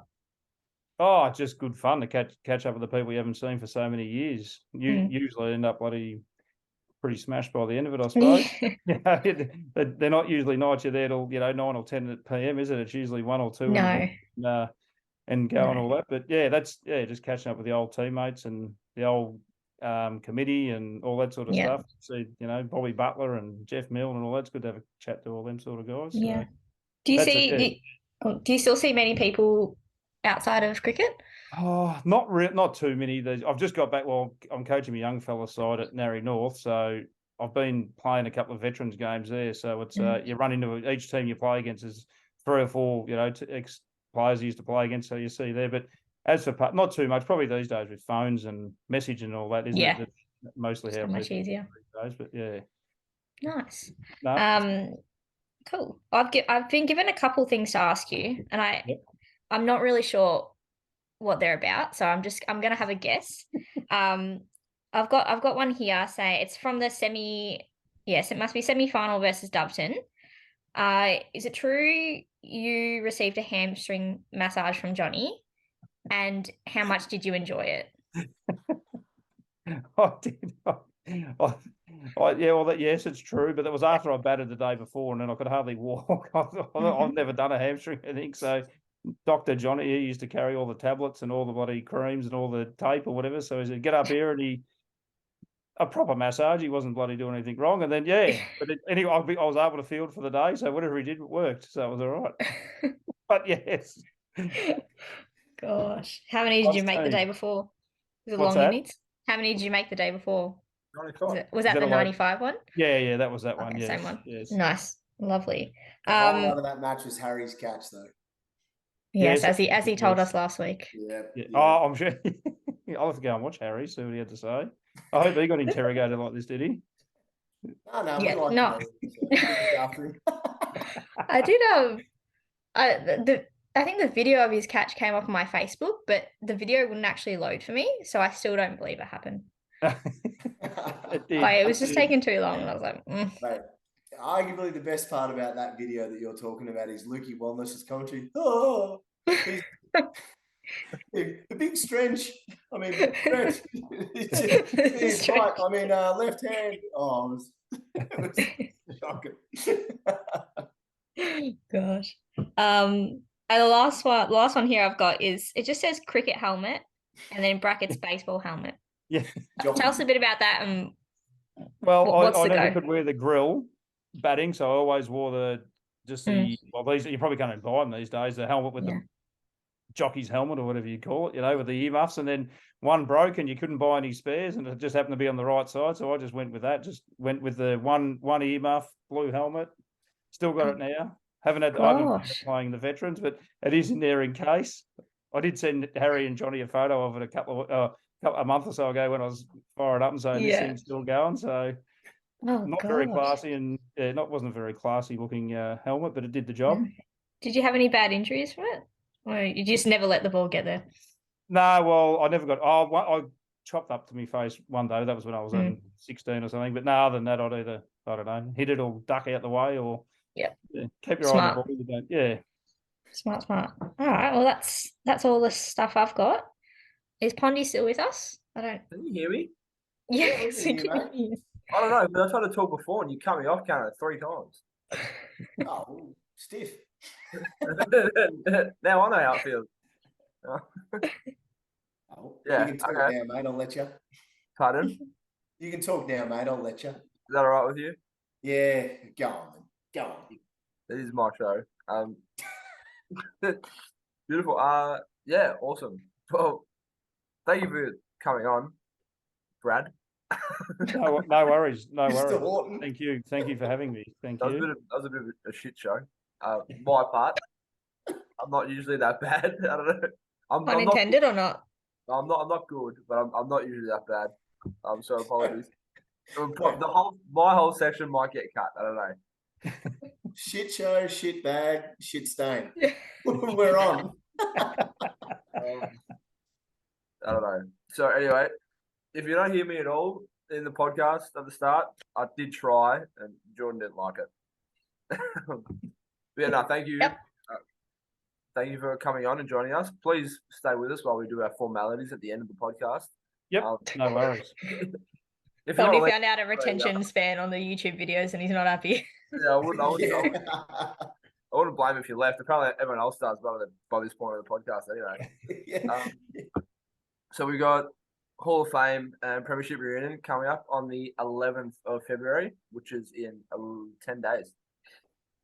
Oh, it's just good fun to catch up with the people you haven't seen for so many years. You usually end up bloody pretty smashed by the end of it, I suppose. They're not usually nights you're there till 9 or 10 p.m., is it? It's usually 1 or 2 in the morning, and going all that. But just catching up with the old teammates and the old committee and all that sort of stuff. See, Bobby Butler and Jeff Milne and all that's good to have a chat to all them sort of guys. Yeah. So Do you still see many people outside of cricket? Oh, not too many. I've just got back. Well, I'm coaching a young fella side at Narry North, so I've been playing a couple of veterans games there. So it's you run into each team you play against is 3 or 4 ex players you used to play against. So you see there, but as for not too much, probably these days with phones and messaging and all that, isn't it? That's mostly how so much easier these days. But yeah, nice. No, cool. I've been given a couple things to ask you, and I'm not really sure what they're about, so I'm gonna have a guess. I've got one here saying it's from the it must be semi-final versus Doveton. Is it true you received a hamstring massage from Johnny, and how much did you enjoy it? I did. Yes, it's true, but that was after I batted the day before, and then I could hardly walk. I've never done a hamstring, I think. So Dr. Johnny, he used to carry all the tablets and all the bloody creams and all the tape or whatever. So he said, get up here, and a proper massage. He wasn't bloody doing anything wrong. And then, but anyway, I was able to field for the day. So whatever he did, it worked. So it was all right. But yes. Gosh. How many did you make the day before? Was it long innings? How many did you make the day before? 95. Was that the 95 one? Yeah, that was that one. Okay, Yes. same one. Yes. Nice. Lovely. The highlight of that match was Harry's catch, though. Yes, as he told us last week. Yeah. Oh, I'm sure. I'll have to go and watch Harry, see what he had to say. I hope he got interrogated like this, did he? No, we like no. after him. I did I think the video of his catch came up on my Facebook, but the video wouldn't actually load for me, so I still don't believe it happened. It was just taking too long, and I was like, Mate, arguably the best part about that video that you're talking about is Lukey Wanless's commentary. Oh, the big stretch. I mean, stretch. It's right. I mean, left hand. Oh, it was shocking. Gosh. And the last one here I've got is it just says cricket helmet and then in brackets baseball helmet. Yeah. Tell us a bit about that. And I never could wear the grill batting, so I always wore these you probably can't buy them these days, the helmet with the jockey's helmet or whatever you call it, with the earmuffs, and then one broke and you couldn't buy any spares and it just happened to be on the right side, so I just went with that. Just went with the one earmuff, blue helmet. Still got it now. I haven't been playing the veterans, but it is in there in case. I did send Harry and Johnny a photo of it a month or so ago when I was fired up and saying this thing's still going. So very classy and wasn't a very classy looking helmet, but it did the job. Did you have any bad injuries from it? Or you just never let the ball get there? No, well, I never got. I chopped up to my face one day. That was when I was 16 or something. But no, other than that, I'd either, I don't know, hit it or duck out the way or keep your eye on the ball. You don't, Smart. All right. Well, that's all the stuff I've got. Is Poddy still with us? I don't. Can you hear me? Yes. I don't know, but I tried to talk before and you cut me off, Karen, 3 times. Oh, stiff. Now I know how it feels. Oh, Yeah, you can talk okay. now, mate. I'll let you. Pardon? Is You can talk now, mate. I'll let you. that all right with you? Yeah, go on, then. Go on. It is my show. Beautiful. Yeah, awesome. Well, thank you for coming on, Brad. No, no worries. No Mr. worries. Houghton. Thank you. Thank you for having me. Thank That was you. a bit of a shit show. My part. I'm not usually that bad. I don't know. I'm Pun not. intended or not? I'm not good, but I'm not usually that bad. So apologies. Yeah. My whole section might get cut. I don't know. Shit show, shit bag, shit stain. We're on. I don't know. So anyway, if you don't hear me at all in the podcast at the start, I did try, and Jordan didn't like it. But yeah, no, thank you. Yep. Thank you for coming on and joining us. Please stay with us while we do our formalities at the end of the podcast. Yep. No worries. If you're Bonnie not found out a retention span on the YouTube videos and he's not happy. yeah, I wouldn't Yeah. blame if you left. Apparently, everyone else does by this point of the podcast, anyway. Yeah. So we got Hall of Fame and Premiership reunion coming up on the 11th of February, which is in 10 days.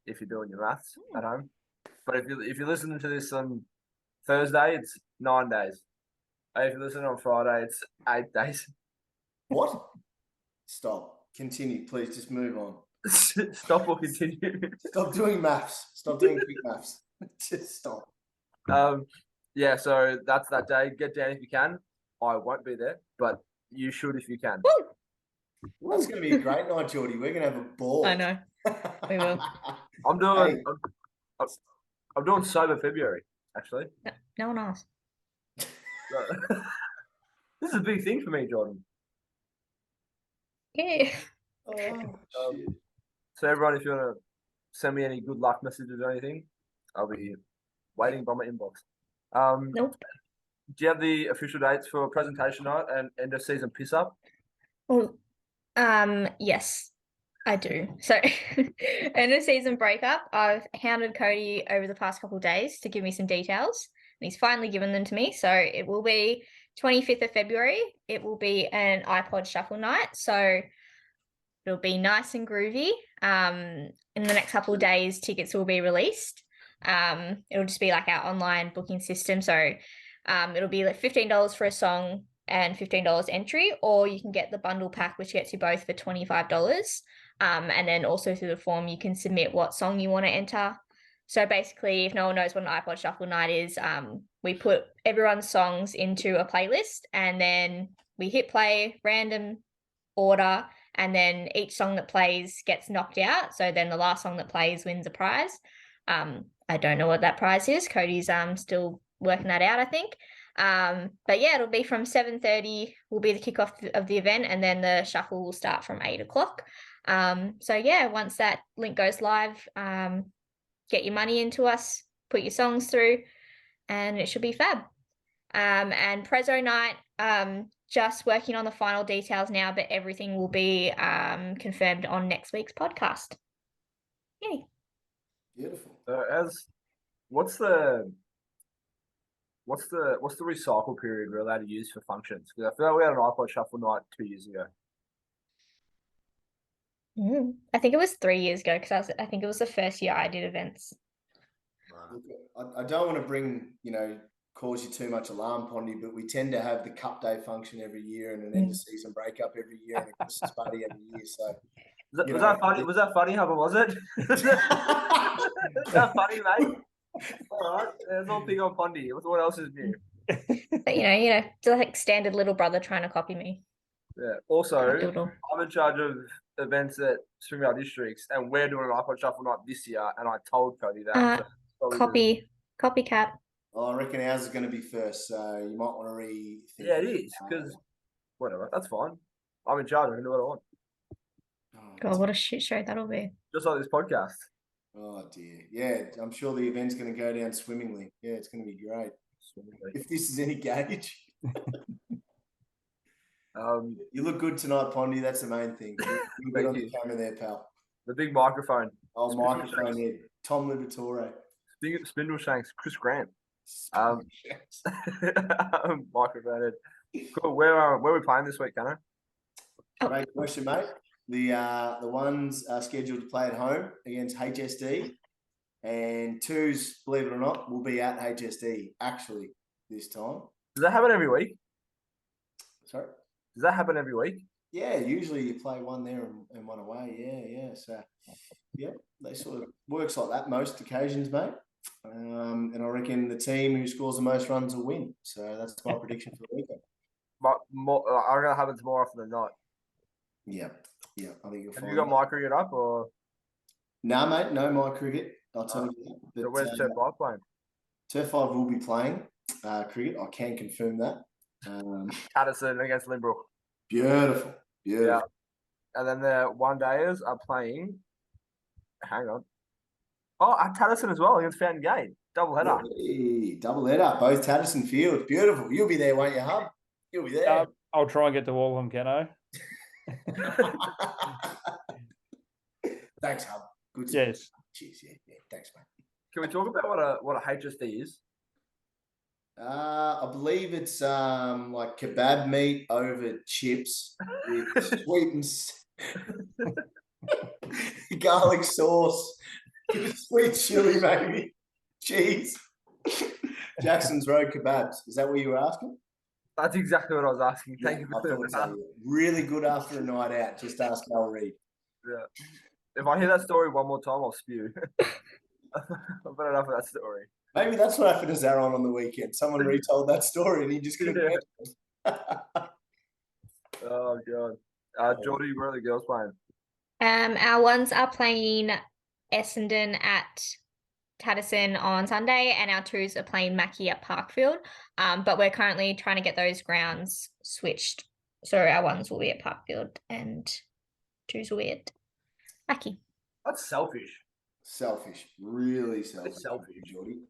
If you're doing your maths at home, but if you're listening to this on Thursday, it's 9 days. If you're listening on Friday, it's 8 days. What? Stop. Continue, please. Just move on. Stop or continue. Stop doing maths. Stop doing quick maths. Just stop. Yeah, so that's that day. Get down if you can. I won't be there, but you should if you can. That's going to be a great night, Geordie. We're going to have a ball. I know. We will. I'm doing sober February, actually. No one asked. This is a big thing for me, Jordan. Yeah. Oh, shit. So everyone, if you want to send me any good luck messages or anything, I'll be waiting by my inbox. Nope. Do you have the official dates for presentation night and end of season piss up? Well, yes, I do. So, end of season breakup. I've hounded Cody over the past couple of days to give me some details, and he's finally given them to me. So it will be 25th of February. It will be an iPod shuffle night. So it'll be nice and groovy. In the next couple of days, tickets will be released. It'll just be like our online booking system. So it'll be like $15 for a song and $15 entry, or you can get the bundle pack, which gets you both for $25. And then also through the form, you can submit what song you want to enter. So basically, if no one knows what an iPod shuffle night is, we put everyone's songs into a playlist and then we hit play, random order, and then each song that plays gets knocked out. So then the last song that plays wins a prize. I don't know what that prize is. Cody's still working that out, I think. But yeah, it'll be from 7:30 will be the kickoff of the event, and then the shuffle will start from 8 o'clock. So yeah, once that link goes live, get your money into us, put your songs through, and it should be fab. And Prezzo night, just working on the final details now, but everything will be confirmed on next week's podcast. Yay. Beautiful. What's the recycle period we're allowed to use for functions? Because I feel like we had an iPod shuffle night 2 years ago. I think it was 3 years ago, because I think it was the first year I did events. Look, I don't want to bring, cause you too much alarm, Pondy, but we tend to have the Cup Day function every year and an end of season breakup every year and a Christmas party every year. So Was that funny? Was that funny, Hubba? Was it? Was that funny, mate? All right, there's one thing on Pondy. What else is new? But it's like standard little brother trying to copy me. Yeah. Also, Doodle. I'm in charge of events at Springvale Districts, and we're doing an iPod shuffle night this year. And I told Cody that. Copycat. I reckon ours is going to be first, so you might want to rethink. Yeah, it is, because whatever, that's fine. I'm in charge. I can do what I want. God, what a shit show that'll be. Just like this podcast. Oh dear. Yeah, I'm sure the event's going to go down swimmingly. Yeah, it's going to be great. If this is any gauge. You look good tonight, Pondy. That's the main thing. You're good on the camera there, pal. The big microphone. Oh, microphone, yeah. Tom Liberatore. Spindle Shanks, Chris Grant. Microphone. Cool. Where are we playing this week, Cano? Great question, mate. The ones are scheduled to play at home against HSD, and twos, believe it or not, will be at HSD actually this time. Does that happen every week? Sorry? Does that happen every week? Yeah, usually you play one there and one away. Yeah. So, yeah, they sort of works like that most occasions, mate. And I reckon the team who scores the most runs will win. So that's my prediction for the weekend. But I reckon it happens more often than not. Yeah, I think you'll Have find. you got my cricket up or? No, mate, no my cricket. I'll tell you that. So where's Turf 5 playing? Turf 5 will be playing cricket. I can confirm that. Addison against Limbrook. Beautiful. Yeah. And then the one dayers are playing. Hang on. Oh, at Taddison as well against Fountain Gate. Double header. Hey, double header. Both Taddison Field. Beautiful. You'll be there, won't you, Hub? You'll be there. I'll try and get to all of them, Cano. Thanks, Hub. Good. Yes. Cheers. Yeah. Thanks, mate. Can we talk about what a HSD is? I believe it's like kebab meat over chips with sweet and garlic sauce, sweet chili, maybe cheese. Jackson's Road kebabs. Is that what you were asking? That's exactly what I was asking. Thank you I for thought so. Really good after a night out. Just ask Al Reed. Yeah. If I hear that story one more time, I'll spew. I've had enough of that story. Maybe that's what happened to Zaron on the weekend. Someone retold that story and he just couldn't get it. Oh, God. Geordie, where are the girls playing? Our ones are playing Essendon at Taddison on Sunday, and our twos are playing Mackie at Parkfield. But we're currently trying to get those grounds switched. So our ones will be at Parkfield and twos will be at Mackie. That's selfish. Selfish. Really selfish. It's selfish, Geordie.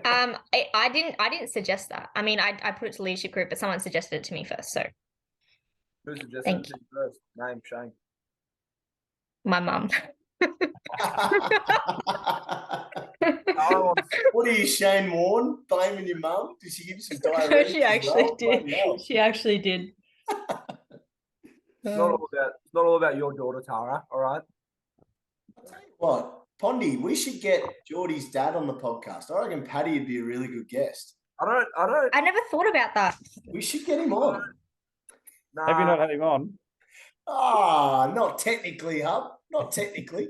I didn't suggest that. I mean, I put it to leadership group, but someone suggested it to me first. So who suggested Thank it to you first? Name, Shane. my mum. What are you, Shane Warne? Blaming your mum? Did she give you some diarrhea? No, she actually did. She actually did. It's not all about your daughter, Tara. All right. I'll tell you what, Pondy, we should get Geordie's dad on the podcast. I reckon Paddy would be a really good guest. I don't. I never thought about that. We should get him on. Nah, Have you not had him on? Not technically, Hub. Not technically.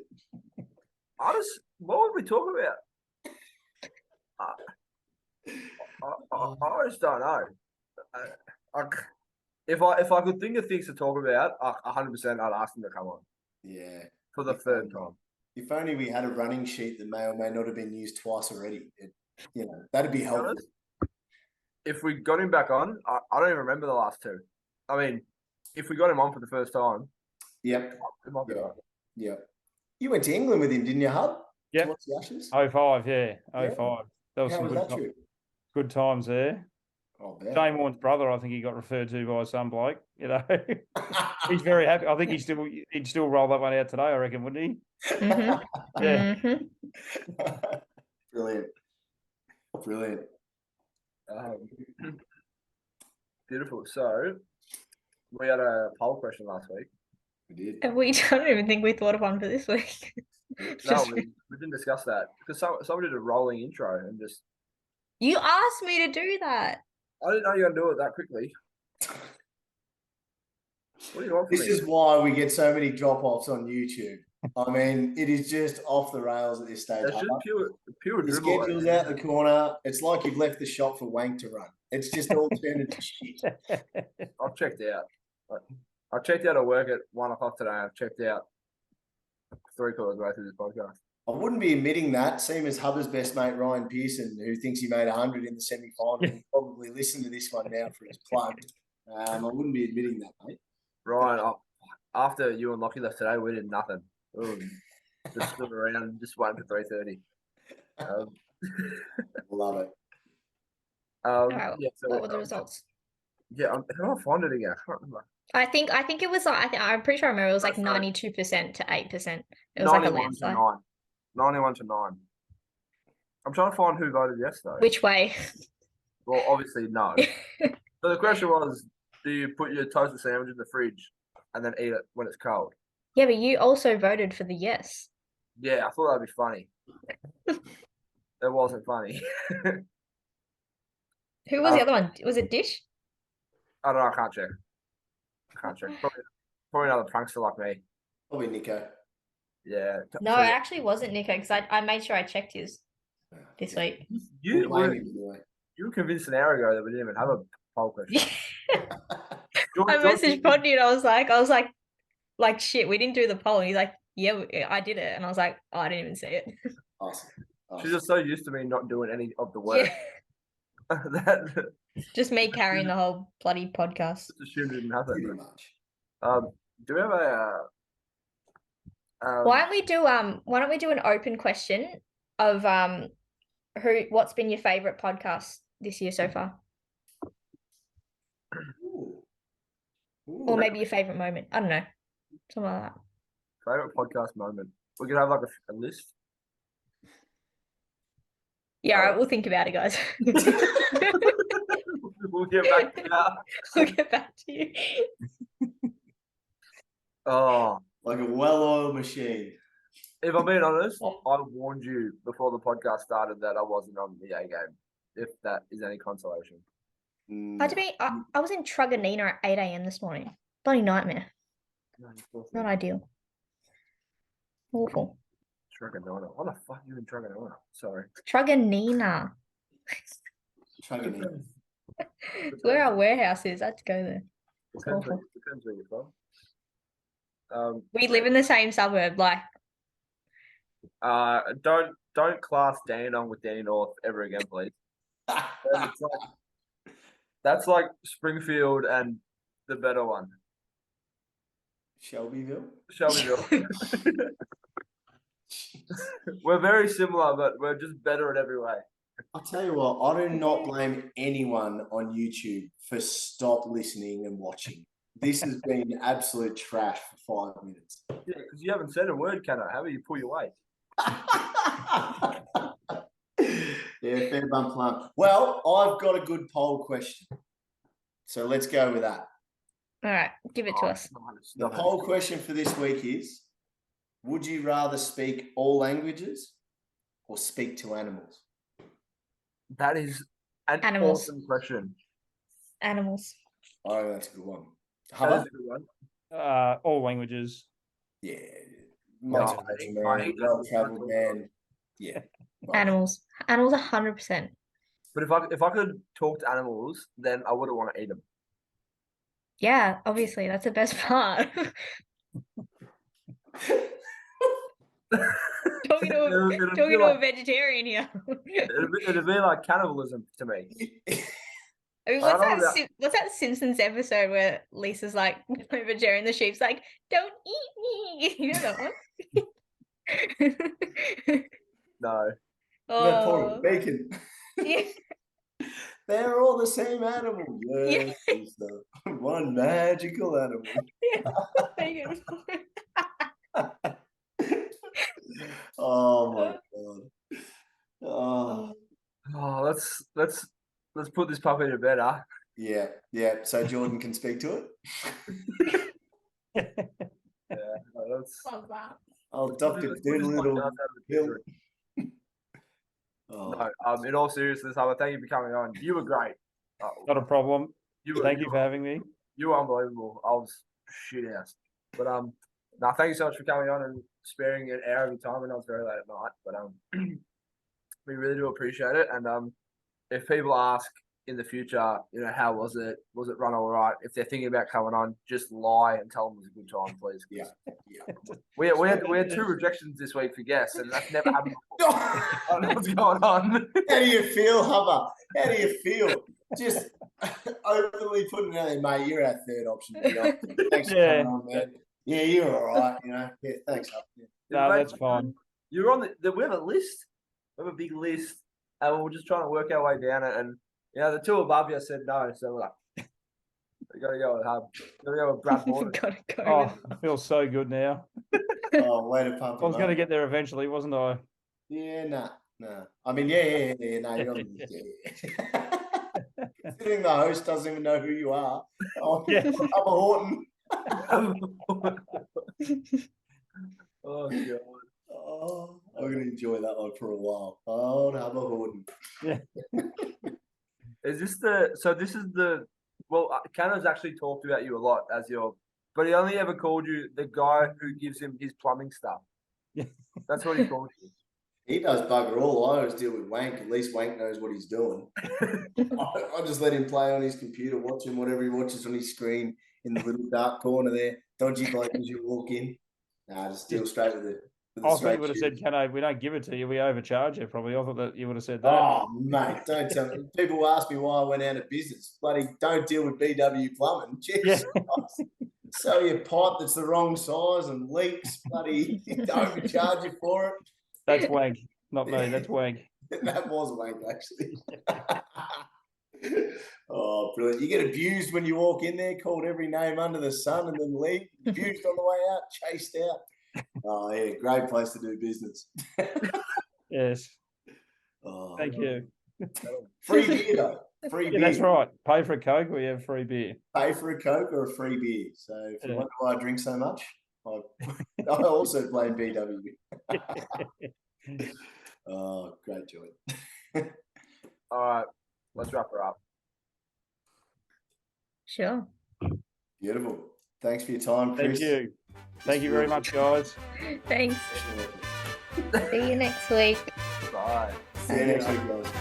What would we talk about? I just don't know. If I could think of things to talk about, 100% I'd ask them to come on. Yeah. For the third time. If only we had a running sheet that may or may not have been used twice already. That'd be helpful. If we got him back on, I don't even remember the last two. I mean, if we got him on for the first time, Yep. it might be all right. Yep. You went to England with him, didn't you, Hub? Yep. To watch the Ashes? 05, yeah. Yeah. 05. That was How some was that trip? good times there. Oh, man. Shane Warne's brother, I think he got referred to by some bloke, He's very happy. I think he'd still roll that one out today, I reckon, wouldn't he? Mm-hmm. Yeah. Mm-hmm. Brilliant. Beautiful. So, we had a poll question last week. We did. I don't even think we thought of one for this week. No, we didn't discuss that because somebody did a rolling intro and just. You asked me to do that. I didn't know you were going to do it that quickly. What do you want from This me? is why we get so many drop-offs on YouTube. I mean, it is just off the rails at this stage. It's just pure The dribble. schedule's out the corner. It's like you've left the shop for Wank to run. It's just all turned into shit. I've checked out. I checked out at work at 1 o'clock today. I've checked out 3 quarters way through this podcast. I wouldn't be admitting that, same as Hubber's best mate Ryan Pearson, who thinks he made 100 in the semi-final. He'll probably listen to this one now for his plug. I wouldn't be admitting that, mate. Ryan, after you and Lockie left today, we did nothing. Just stood around, just waiting for 3:30. Love it. Alright, Yeah, so, what were the results? Yeah, how do I find it again? I can't remember. I think it was like I'm pretty sure I remember it was like Sorry. 92% to 8%. It was like a 91 to landslide. 9. 91 to 9. I'm trying to find who voted yes though. Which way? Well, obviously no. So the question was, do you put your toasted sandwich in the fridge and then eat it when it's cold? Yeah, but you also voted for the yes. Yeah, I thought that'd be funny. It wasn't funny. Who was the other one? Was it Dish? I don't know. I can't check. Probably another prankster like me. Probably Nico. Yeah. No, So, it actually wasn't Nico because I made sure I checked his this week. you Blame were him anyway. you were convinced an hour ago that we didn't even have a poll question. I messaged Poddy and I was like shit, we didn't do the poll. And he's like, yeah, I did it, and I was like, oh, I didn't even see it. Awesome. She's just so used to me not doing any of the work Yeah, that just me carrying the whole bloody podcast. just assumed it didn't happen. Pretty much. Do we have a? Why don't we do an open question of what's been your favorite podcast this year so far, Ooh. or maybe your favorite moment? I don't know, something like that. Favorite podcast moment? We could have like a list. Yeah, all right, we'll think about it, guys. We'll get back to that. We'll get back to you. Oh, Like a well-oiled machine. if I'm being honest, I warned you before the podcast started that I wasn't on the A game. If that is any consolation. Mm. Had to be. I was in Truganina at 8 a.m. this morning. Bloody nightmare. Not ideal. Awful. Truganina. What the fuck are you in Truganina? Sorry. Truganina. Chugging in. It's where our warehouse is. I had to go there. Depends awful. where you're from. We live in the same suburb. Like, Don't class Dandenong with Danny North ever again, please. That's like Springfield and the better one, Shelbyville. Shelbyville. We're very similar, but we're just better in every way. I'll tell you what, I do not blame anyone on YouTube for stop listening and watching. This has been absolute trash for 5 minutes. Yeah, because you haven't said a word, can I? How about you pull your weight? Yeah, fair bump plum. Well, I've got a good poll question. So let's go with that. all right, give it to us. The poll question for this week is, would you rather speak all languages or speak to animals? That is an Animals. awesome question. Animals. I think that's a good one. That is Hubba? a good one. All languages. Yeah. No, Multicultural I man, hate that. well-travelled man. Yeah. Animals. Animals 100%. But if I could talk to animals, then I wouldn't want to eat them. Yeah, obviously. That's the best part. Talking to a vegetarian here. It'd be like cannibalism to me. I mean, what's that Simpsons episode where Lisa's like vegetarian, the sheep's like, "Don't eat me." You know that one? No. Oh, Bacon. yeah. They're all the same animal. Yeah. Yes, it's the one magical animal. Bacon. Oh my god. Oh Oh, let's put this puppy to bed, huh? yeah, yeah. So Jordan can speak to it. Yeah. Let's Love that. Oh, Dr. let's put this Doolittle. podcast out of the picture. Oh, No, in all seriousness, Hubba, thank you for coming on. You were great. Not a problem. You Thank you for having me. You were unbelievable. I was shit ass. But no, thank you so much for coming on and sparing an hour of your time. I know it's very late at night, but we really do appreciate it. And if people ask in the future, how was it? Was it run all right? If they're thinking about coming on, just lie and tell them it was a good time, please. yeah. We had 2 rejections this week for guests, and that's never happened before. I don't know what's going on. How do you feel, Hubba? How do you feel? Just openly putting it out there, mate. You're our third option. Thanks for coming on, man. Yeah, you're all right. Yeah, thanks, Hubba. No, that's fine. You're on we have a list. We have a big list, and we're just trying to work our way down it. And the 2 above you said no, so we're like, we got to go with Hub. Got to go with Brad Houghton. Gotta go. Oh, I feel so good now. Oh, way to pump I was him going to up. get there eventually, wasn't I? Yeah, nah. No. I mean, yeah. No, you're on. Yeah. Considering the host doesn't even know who you are. Oh, Yeah. I'm a Horton. Oh god. Oh, I'm going to enjoy that one for a while. Oh, I'm a Horton. Yeah. Is this the? So this is the. Well, Cano's actually talked about you a lot as your, but he only ever called you the guy who gives him his plumbing stuff. Yeah. That's what he called you. He does bugger all. I always deal with Wank. At least Wank knows what he's doing. I just let him play on his computer, watching whatever he watches on his screen in the little dark corner there. Dodgy bloke as you walk in. Nah, just deal straight with it. I thought you would have said, Cano, we don't give it to you, we overcharge you probably. I thought that you would have said that. Oh, mate, don't tell me. People ask me why I went out of business. Bloody don't deal with BW plumbing. Jeez. Yeah. Sell you a pipe that's the wrong size and leaks. Bloody overcharge you for it. That's Wank, not me. That's Wank. That was Wank, actually. Oh, brilliant. You get abused when you walk in there, called every name under the sun, and then leave. Abused on the way out, chased out. Oh, yeah, great place to do business. Yes. Oh, Thank you. free beer, though. Free beer. That's right. Pay for a Coke or you have free beer. Pay for a Coke or a free beer. So if you wonder why I drink so much, I also play BW. Oh, great joy. All right, let's wrap her up. Sure. Beautiful. Thanks for your time, Chris. Thank you. Thank you very much, guys. Thanks. See you next week. Bye. See you next week, guys.